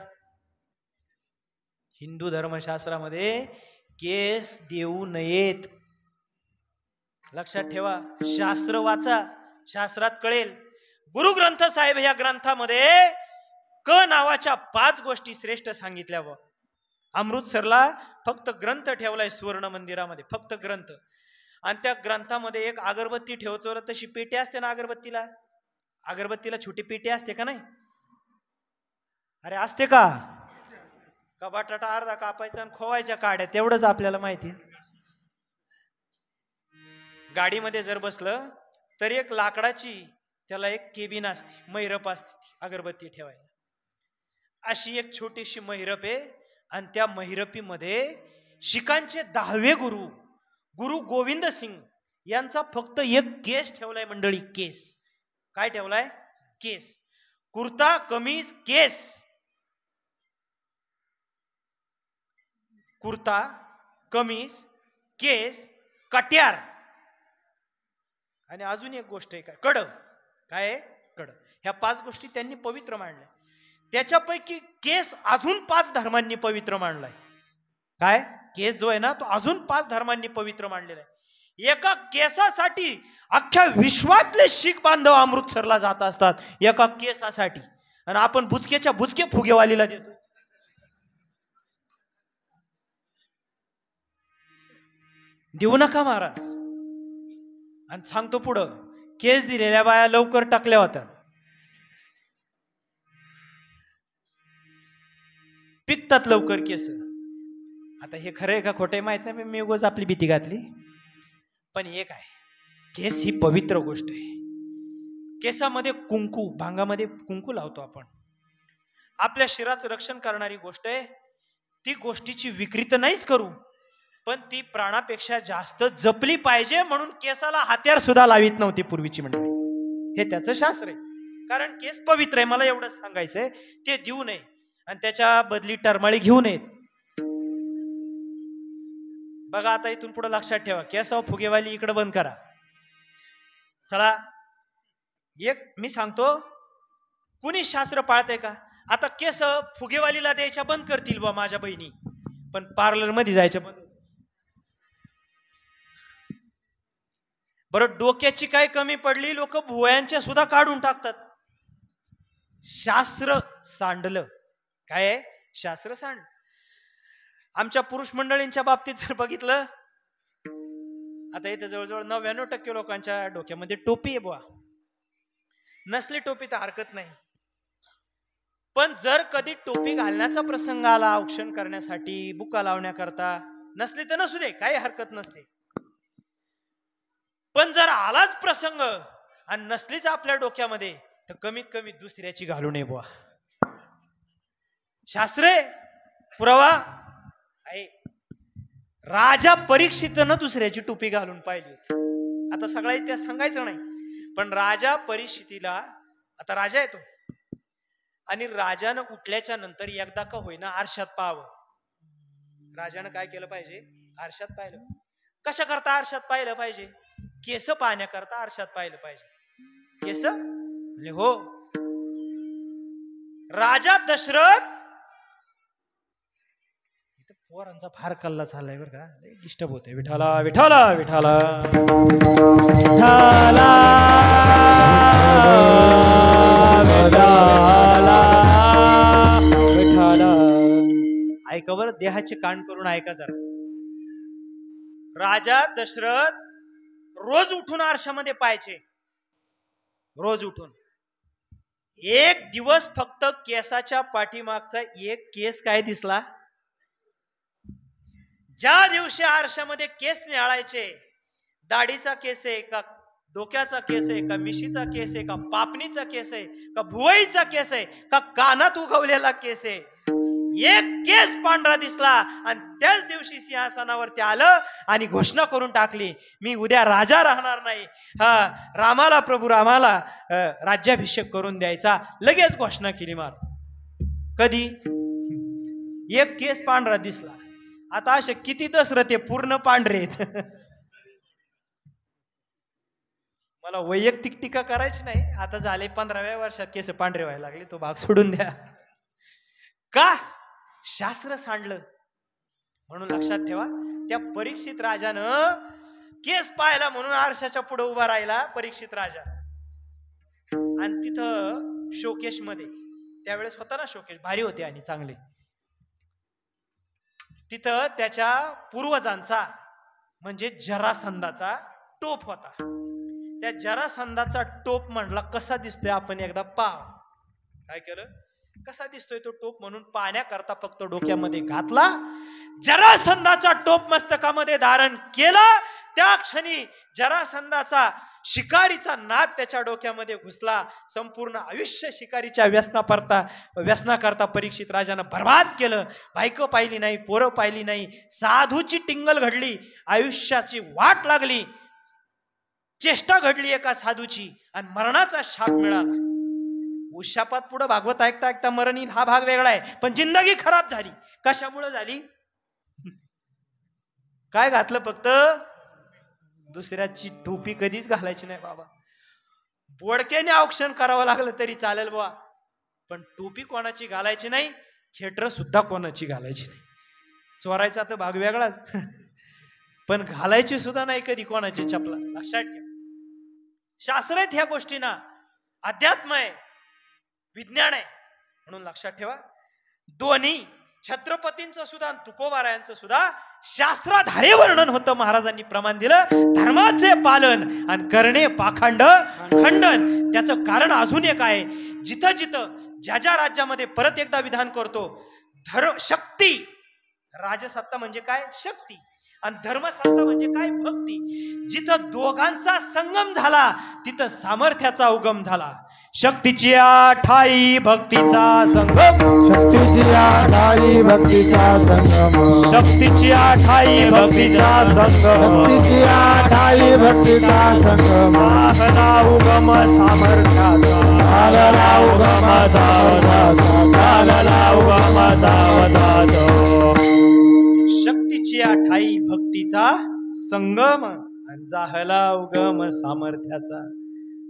हिंदू धर्मशास्त्रामध्ये केस देऊ नयेत. लक्षात ठेवा. शास्त्र वाचा, शास्त्रात कळेल. गुरुग्रंथ साहेब या ग्रंथामध्ये क नावाच्या 5 गोष्टी श्रेष्ठ सांगितल्या. व अमृतसरला फक्त ग्रंथ ठेवलाय सुवर्ण मंदिरामध्ये, फक्त ग्रंथ. आणि त्या ग्रंथामध्ये एक अगरबत्ती ठेवतो, तशी पेटी असते ना अगरबत्तीला. अगरबत्तीला छोटी पेटी असते का नाही? अरे असते का? का बटाटा अर्धा कापायचा आणि खोवायच्या काड्या, तेवढंच आपल्याला माहिती. गाडीमध्ये जर बसलं तर एक लाकडाची त्याला एक केबिन असते, मैरप असते अगरबत्ती ठेवायला. अशी एक छोटीशी मैरप आहे. आणि त्या मैरपीमध्ये शिखांचे 10वे गुरु गुरु गोविंद सिंग यांचा फक्त एक केस ठेवलाय मंडळी. केस काय ठेवलाय? केस. कुर्ता कमीज केस, कुर्ता कमीज केस कट्यार. आणि अजून एक गोष्ट आहे काय? कड. काय आहे? कड. ह्या 5 गोष्टी त्यांनी पवित्र मानल्या. त्याच्यापैकी केस अजून 5 धर्मांनी पवित्र मानलाय. काय? केस जो आहे ना तो अजून 5 धर्मांनी पवित्र मानलेला आहे. एका केसासाठी अख्ख्या विश्वातले शीख बांधव अमृतसरला जात असतात, एका केसासाठी. आणि आपण बुचकेच्या बुचके फुगेवालीला देतो. देऊ नका महाराज. आणि सांगतो पुढं, केस दिलेल्या बाया लवकर टाकल्या होत्या, पिकतात लवकर केस. आता हे खरं आहे का खोटं आहे माहित नाही, मी उगाच आपली भीती घातली. पण एक आहे, केस ही पवित्र गोष्ट आहे. केसामध्ये कुंकू, भांगामध्ये कुंकू लावतो आपण, आपल्या शरीराचं रक्षण करणारी गोष्ट आहे. ती गोष्टीची विक्री तर नाहीच करू, पण ती प्राणापेक्षा जास्त जपली पाहिजे. म्हणून केसाला हत्यार सुद्धा लावित नव्हती पूर्वीची मंडळी. हे त्याचं शास्त्र आहे. कारण केस पवित्र आहे, मला एवढंच सांगायचंय. ते देऊ नये आणि त्याच्या बदली टरमाळी घेऊ नयेत. बघा आता इथून पुढे लक्षात ठेवा, केसाव फुगेवाली इकडे बंद करा. चला एक मी सांगतो, कुणी शास्त्र पाळतंय का? आता केस फुगेवालीला द्यायच्या बंद करतील बा माझ्या बहिणी, पण पार्लर मध्ये जायच्या बंद. बरं डोक्याची काय कमी पडली, लोक भुवयांच्या सुद्धा काढून टाकतात. शास्त्र सांडलं. काय आहे? शास्त्र सांड. आमच्या पुरुष मंडळींच्या बाबतीत जर बघितलं, आता इथे जवळजवळ 99% लोकांच्या डोक्यामध्ये टोपी आहे बुवा. नसली टोपी तर हरकत नाही, पण जर कधी टोपी घालण्याचा प्रसंग आला औक्षण करण्यासाठी, बुका लावण्याकरता, नसली तर नसू दे, काही हरकत नसते. पण जर आलाच प्रसंग आणि नसलीच आपल्या डोक्यामध्ये, तर कमीत कमी दुसऱ्याची घालू नये बुवा. शास्त्रे पुरावा आहे. राजा परीक्षितनं दुसऱ्याची टोपी घालून पाहिली होती. आता सगळा इतिहास सांगायचं नाही, पण राजा परीक्षितीला, आता राजा येतो आणि राजानं उठल्याच्या नंतर एकदा का होईना आरशात पाहावं. राजानं काय केलं पाहिजे? आरशात पाहिलं. कशा करता आरशात पाहिलं पाहिजे? केस पाहण्याकरता आरशात पाहिलं पाहिजे. केस म्हणजे हो. राजा दशरथ, पोरांचा फार कल्ला झालाय बरं का, डिस्टर्ब होतोय. विठाला विठाला विठाला विठाला विठाला. ऐका बरं, देहाचे कान करून ऐका जरा. राजा दशरथ रोज उठून आरशामध्ये पाहायचे, रोज उठून. एक दिवस फक्त केसाच्या पाठीमागचा एक केस काय दिसला. ज्या दिवशी आरशामध्ये केस निहाळायचे, दाढीचा केस आहे का, डोक्याचा केस आहे का, मिशीचा केस आहे का, पापणीचा केस आहे का, भुवईचा केस आहे का, कानात उगवलेला केस आहे, एक केस पांढरा दिसला. आणि त्याच दिवशी सिंहासनावरती आलं आणि घोषणा करून टाकली, मी उद्या राजा राहणार नाही, हा रामाला, प्रभू रामाला राज्याभिषेक करून द्यायचा. लगेच घोषणा केली महाराज. कधी? एक केस पांढरा दिसला. आता असे किती दशरथ ते पूर्ण पांढरे आहेत. मला वैयक्तिक टीका करायची नाही, आता झाले 15व्या वर्षात केस पांढरे व्हायला लागले, तो भाग सोडून द्या. का शास्त्र सांडलं म्हणून लक्षात ठेवा. त्या परीक्षित राजानं केस पाहिला म्हणून आरशाच्या पुढे उभा राहिला परीक्षित राजा, आणि तिथं शोकेश मध्ये, त्यावेळेस होता ना शोकेश, भारी होते आणि चांगले, तिथं त्याच्या पूर्वजांचा म्हणजे जरासंधाचा टोप होता. त्या जरासंधाचा टोप म्हणला कसा दिसतोय आपण एकदा पाव. काय केलं, कसा दिसतोय तो टोप म्हणून पाहण्याकरता फक्त डोक्यामध्ये घातला. जरासंधाचा टोप मस्तकामध्ये धारण केला. त्या क्षणी जरासंधाचा शिकारीचा नाद त्याच्या डोक्यामध्ये घुसला. संपूर्ण आयुष्य शिकारीच्या व्यसनाकरता परीक्षित राजानं बर्बाद केलं. बायको पाहिली नाही, पोरं पाहिली नाही, साधूची टिंगल घडली, आयुष्याची वाट लागली, चेष्टा घडली एका साधूची, आणि मरणाचा शाप मिळाला. उशापात पुढे भागवत ऐकता ऐकता मरण येईल हा भाग वेगळा आहे, पण जिंदगी खराब झाली. कशामुळे झाली? काय घातलं? फक्त दुसऱ्याची टोपी कधीच घालायची नाही बाबा. बोडक्याने औक्षण करावं लागलं तरी चालेल बाबा, पण टोपी कोणाची घालायची नाही, खेटर सुद्धा कोणाची घालायची नाही. चोरायचा तर भाग वेगळाच, पण घालायची सुद्धा नाही कधी कोणाची चपला. लक्षात ठेवा, शास्त्र आहेत ह्या गोष्टींना, अध्यात्म आहे, विज्ञान आहे, म्हणून लक्षात ठेवा. दोन्ही छत्रपतींचं सुद्धा तुकोबारायांचं सुद्धा शास्त्राधारे वर्णन होतं. महाराजांनी प्रमाण दिलं धर्माचे पालन आणि करणे पाखंड खंडन. त्याचं कारण अजून एक आहे. जिथं जिथं ज्या ज्या राज्यामध्ये परत एकदा विधान करतो, शक्ती, राजसत्ता म्हणजे काय? शक्ती, आणि धर्मसत्ता म्हणजे काय? भक्ती. जिथं दोघांचा संगम झाला तिथं सामर्थ्याचा उगम झाला. शक्तीची ठाई भक्तीचा संगम, शक्तीची ठाई भक्तीचा संगम, शक्तीची ठाई भक्तीचा संगम, शक्तीची ठाई भक्तीचा संगम, आगला उगम सामर्थ्याचा, आगला उगम सावधाचा, आगला उगम सावधाचा. शक्तीची ठाई भक्तीचा संगम, जाहला उगम सामर्थ्याचा.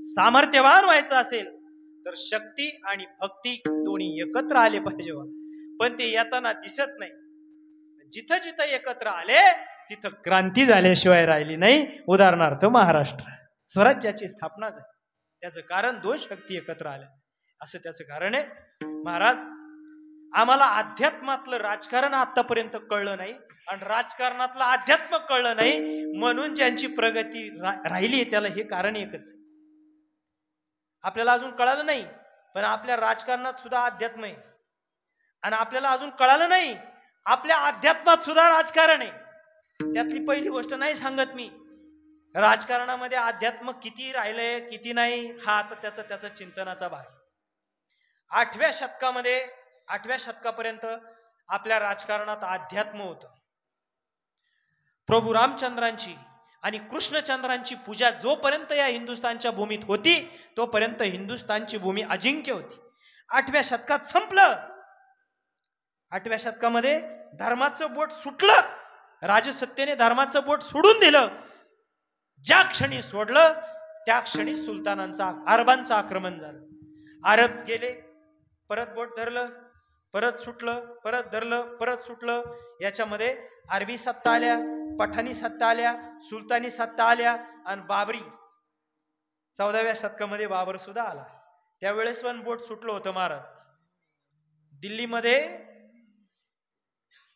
सामर्थ्यवान व्हायचं असेल तर शक्ती आणि भक्ती दोन्ही एकत्र आले पाहिजे, पण ते येताना दिसत नाही. जिथं जिथं एकत्र आले तिथं क्रांती झाल्याशिवाय राहिली नाही. उदाहरणार्थ महाराष्ट्र स्वराज्याची स्थापना झाली, त्याचं कारण दोन शक्ती एकत्र आल्या, असं त्याचं कारण आहे. महाराज, आम्हाला अध्यात्मातलं राजकारण आतापर्यंत कळलं नाही, आणि राजकारणातलं अध्यात्म कळलं नाही, म्हणून ज्यांची प्रगती राहिली त्याला हे कारण एकच. आपल्याला अजून कळालं नाही, पण आपल्या राजकारणात सुद्धा अध्यात्म आहे, आणि आपल्याला अजून कळालं नाही आपल्या अध्यात्मात सुद्धा राजकारण आहे. त्यातली पहिली गोष्ट नाही सांगत मी, राजकारणामध्ये अध्यात्म किती राहिलंय किती नाही हा आता त्याचा चिंतनाचा भाग. 8व्या शतकामध्ये, 8व्या शतकापर्यंत आपल्या राजकारणात अध्यात्म होतं. प्रभू रामचंद्रांची आणि कृष्णचंद्रांची पूजा जोपर्यंत या हिंदुस्थानच्या भूमीत होती तोपर्यंत हिंदुस्थानची भूमी अजिंक्य होती. 8व्या शतकात संपलं. 8व्या शतकामध्ये धर्माचं बोट सुटलं, राजसत्तेने धर्माचं बोट सोडून दिलं. ज्या क्षणी सोडलं त्या क्षणी सुलतानांचा, अरबांचं आक्रमण झालं. अरब गेले, परत बोट धरलं, परत सुटलं, परत धरलं, परत सुटलं. याच्यामध्ये अरबी सत्ता आल्या, पठाणी सत्ता आल्या, सुलतानी सत्ता आल्या, आणि बाबरी 14व्या शतकामध्ये बाबर सुद्धा आला. त्यावेळेस पण बोट सुटलं होतं महाराज. दिल्लीमध्ये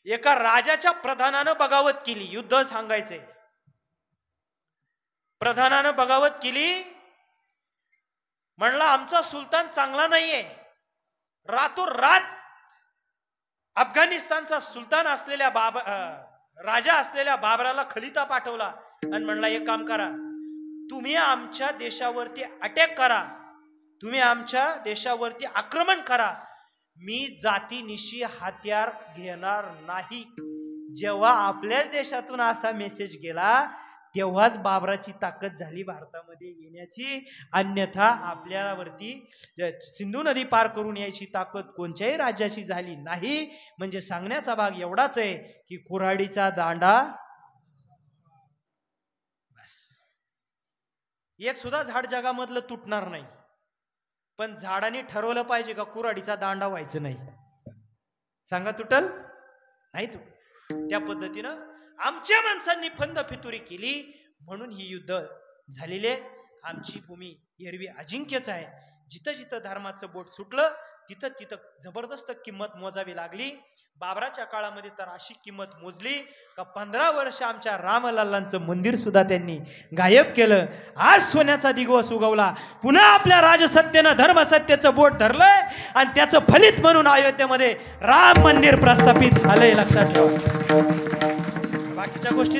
एका राजाच्या प्रधानानं बगावत केली, युद्ध सांगायचे. प्रधानानं बगावत केली, म्हणला आमचा सुलतान चांगला नाहीये. रातोरात अफगाणिस्तानचा सुलतान असलेल्या राजा असलेल्या बाबराला खलिता पाठवला आणि म्हणला एक काम करा, तुम्ही आमच्या देशावरती अटॅक करा, तुम्ही आमच्या देशावरती आक्रमण करा, मी जातीनिशी हत्यार घेणार नाही. जेव्हा आपल्याच देशातून असा मेसेज गेला तेव्हाच बाबराची ताकद झाली भारतामध्ये येण्याची, अन्यथा आपल्यावरती सिंधू नदी पार करून यायची ताकद कोणत्याही राज्याची झाली नाही. म्हणजे सांगण्याचा भाग एवढाच आहे की कुऱ्हाडीचा दांडा बस. एक सुद्धा झाड जगामधलं तुटणार नाही, पण झाडाने ठरवलं पाहिजे का कुऱ्हाडीचा दांडा व्हायचं नाही. सांगा तुटल नाही तू. त्या पद्धतीनं आमच्या माणसांनी फंद फितुरी केली म्हणून ही युद्ध झालेले. आमची भूमी एरवी अजिंक्यच आहे. जिथं जिथं धर्माचं बोट सुटलं तिथं तिथं जबरदस्त किंमत मोजावी लागली. बाबराच्या काळामध्ये तर अशी किंमत मोजली का 15 वर्ष आमच्या रामलल्लांचं मंदिर सुद्धा त्यांनी गायब केलं. आज सोन्याचा दिवस उगवला. पुन्हा आपल्या राजसत्तेनं धर्मसत्तेचं बोट धरलंय आणि त्याचं फलित म्हणून अयोध्येमध्ये राम मंदिर प्रस्थापित झालंय. लक्षात ठेवा. बाकीच्या गोष्टी